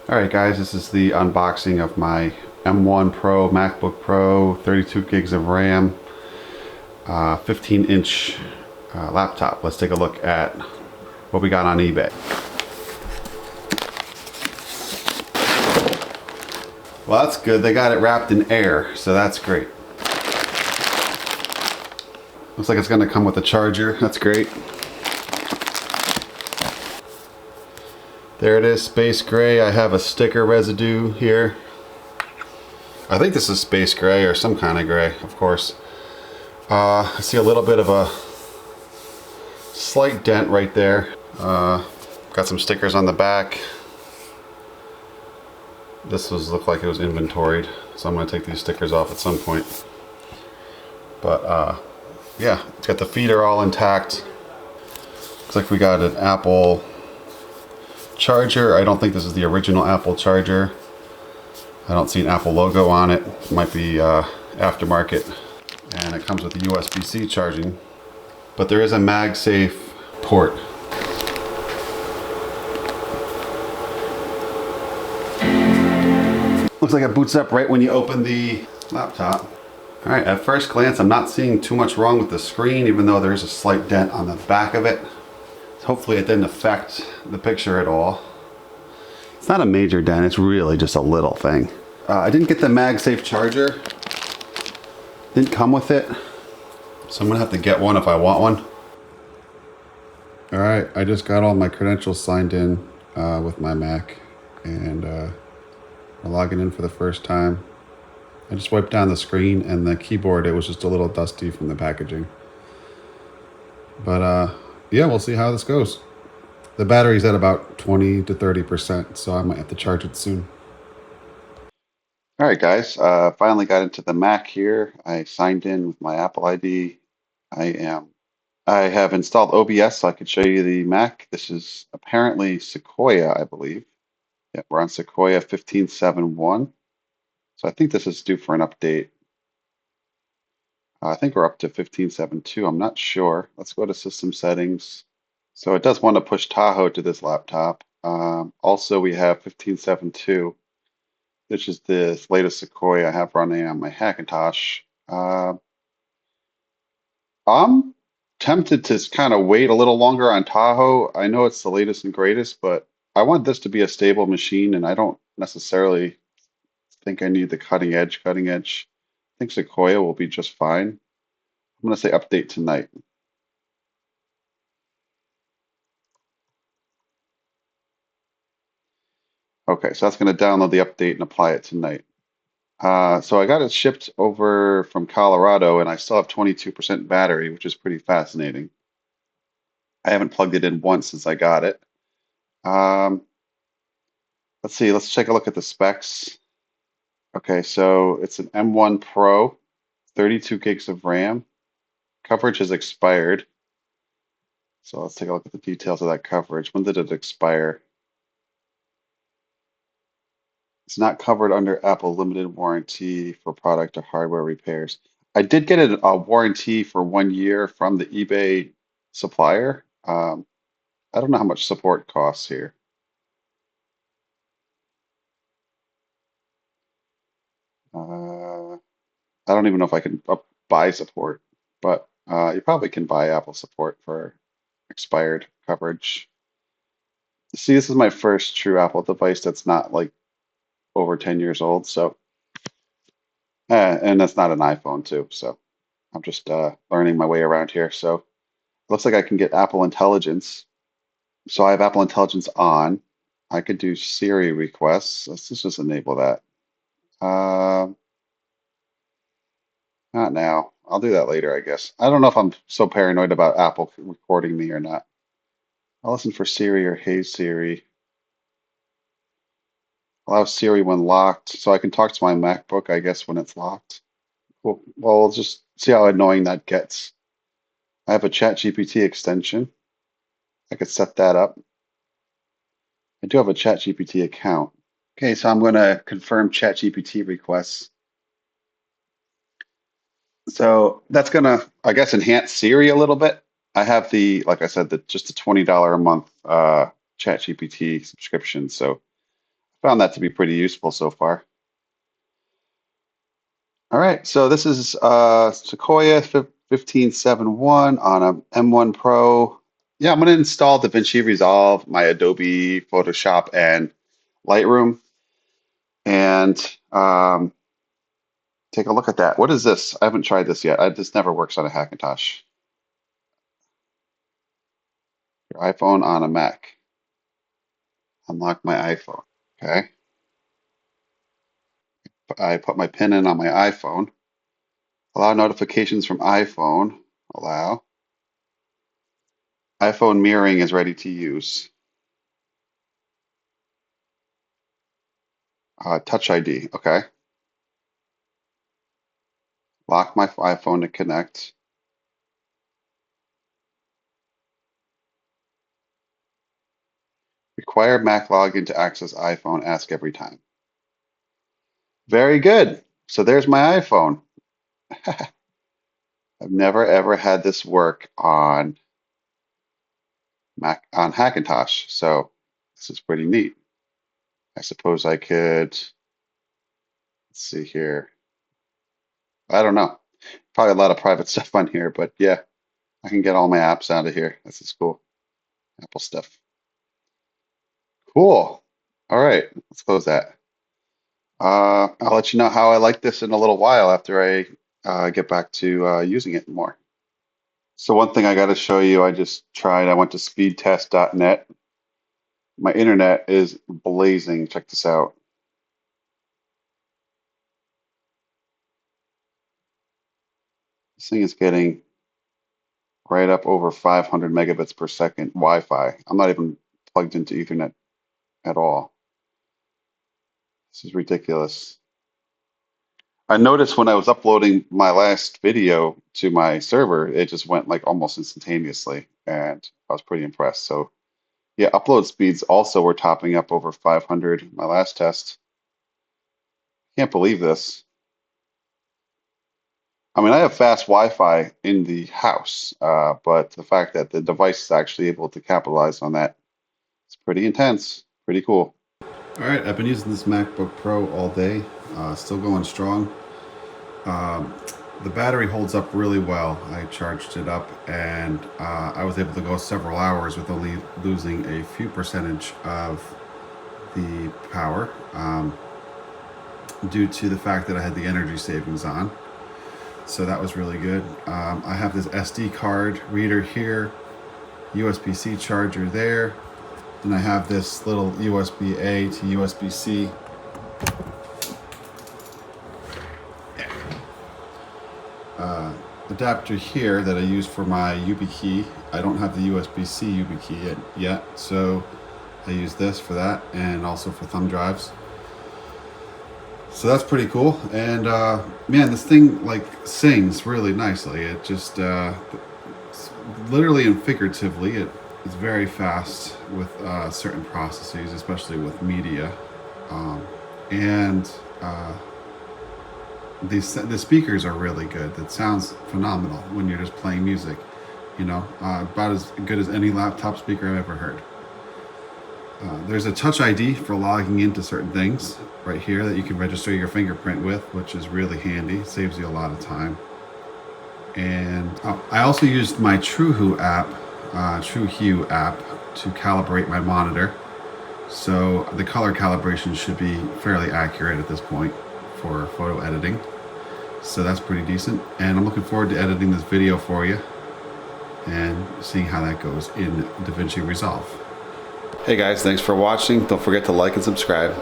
Alright guys, this is the unboxing of my M1 Pro MacBook Pro, 32 gigs of RAM, 15-inch laptop. Let's take a look at what we got on eBay. Well, that's good. They got it wrapped in air, so that's great. Looks like it's going to come with a charger. That's great. There it is, space gray. I have a sticker residue here. I think this is space gray or some kind of gray, of course. I see a little bit of a slight dent right there. Got some stickers on the back. This looked like it was inventoried, so I'm going to take these stickers off at some point. But yeah, it's got the feeder all intact. Looks like we got an Apple charger. I don't think this is the original Apple charger. I don't see an Apple logo on it. It might be aftermarket. And it comes with the USB-C charging. But there is a MagSafe port. Looks like it boots up right when you open the laptop. Alright, at first glance I'm not seeing too much wrong with the screen, even though there is a slight dent on the back of it. Hopefully it didn't affect the picture at all. It's not a major dent, it's really just a little thing. I didn't get the MagSafe charger. Didn't come with it. So I'm gonna have to get one if I want one. Alright, I just got all my credentials signed in with my Mac. And I'm logging in for the first time. I just wiped down the screen and the keyboard, it was just a little dusty from the packaging. But yeah, we'll see how this goes. The battery's at about 20 to 30%, so I might have to charge it soon. All right, guys, finally got into the Mac here. I signed in with my Apple ID. I have installed OBS so I could show you the Mac. This is apparently Sequoia, I believe. Yeah, we're on Sequoia 15.7.1. So I think this is due for an update. I think we're up to 15.7.2. I'm not sure. Let's go to System Settings. So it does want to push Tahoe to this laptop. Also, we have 15.7.2, which is the latest Sequoia I have running on my Hackintosh. I'm tempted to kind of wait a little longer on Tahoe. I know it's the latest and greatest, but I want this to be a stable machine, and I don't necessarily think I need the cutting edge. I think Sequoia will be just fine. I'm going to say update tonight. Okay, so that's going to download the update and apply it tonight. So I got it shipped over from Colorado, and I still have 22% battery, which is pretty fascinating. I haven't plugged it in once since I got it. Let's see, let's take a look at the specs. Okay, so it's an M1 Pro, 32 gigs of RAM. Coverage has expired. So let's take a look at the details of that coverage. When did it expire? It's not covered under Apple limited warranty for product or hardware repairs. I did get a warranty for 1 year from the eBay supplier. I don't know how much support costs here. I don't even know if I can buy support, but you probably can buy Apple support for expired coverage. See, this is my first true Apple device that's not like over 10 years old, so and that's not an iPhone too, so I'm just learning my way around here. So it looks like I can get Apple Intelligence. So I have Apple Intelligence on. I could do Siri requests. Let's just enable that. Not now. I'll do that later, I guess. I don't know if I'm so paranoid about Apple recording me or not. I'll listen for Siri or Hey Siri. Allow Siri when locked, so I can talk to my MacBook, I guess, when it's locked. Well, we'll just see how annoying that gets. I have a ChatGPT extension. I could set that up. I do have a ChatGPT account. Okay, so I'm going to confirm ChatGPT requests. So that's going to, I guess, enhance Siri a little bit. I have the, like I said, just a $20 a month ChatGPT subscription. So Found that to be pretty useful so far. All right, so this is Sequoia 1571 on a M1 Pro. Yeah, I'm going to install DaVinci Resolve, my Adobe Photoshop, and Lightroom, and take a look at that. What is this? I haven't tried this yet. This never works on a Hackintosh. Your iPhone on a Mac. Unlock my iPhone. Okay. I put my PIN in on my iPhone. Allow notifications from iPhone. Allow. iPhone mirroring is ready to use. Touch ID. Okay. Lock my iPhone to connect. Require Mac login to access iPhone. Ask every time. Very good. So there's my iPhone. I've never ever had this work on Mac on Hackintosh, so this is pretty neat. I suppose I could, let's see here. I don't know. Probably a lot of private stuff on here, but yeah, I can get all my apps out of here. This is cool. Apple stuff. Cool. All right, let's close that. I'll let you know how I like this in a little while after I get back to using it more. So one thing I got to show you, I just tried. I went to speedtest.net. My internet is blazing. Check this out. This thing is getting right up over 500 megabits per second Wi-Fi. I'm not even plugged into Ethernet at all. This is ridiculous. I noticed when I was uploading my last video to my server, it just went like almost instantaneously, and I was pretty impressed. So yeah, upload speeds also were topping up over 500 my last test. Can't believe this. I mean, I have fast Wi-Fi in the house, but the fact that the device is actually able to capitalize on that, it's pretty intense, pretty cool. All right, I've been using this MacBook Pro all day, still going strong. The battery holds up really well. I charged it up and I was able to go several hours with only losing a few percentage of the power due to the fact that I had the energy savings on. So that was really good. I have this SD card reader here, USB-C charger there, and I have this little USB-A to USB-C adapter here that I use for my YubiKey. I don't have the USB-C YubiKey yet, so I use this for that and also for thumb drives. So that's pretty cool. And man, this thing like sings really nicely. It just literally and figuratively, it is very fast with certain processes, especially with media. The speakers are really good. It sounds phenomenal when you're just playing music. You know, about as good as any laptop speaker I've ever heard. There's a Touch ID for logging into certain things right here that you can register your fingerprint with, which is really handy. Saves you a lot of time. And I also used my TrueHue app to calibrate my monitor. So the color calibration should be fairly accurate at this point for photo editing. So that's pretty decent. And I'm looking forward to editing this video for you and seeing how that goes in DaVinci Resolve. Hey guys, thanks for watching. Don't forget to like and subscribe.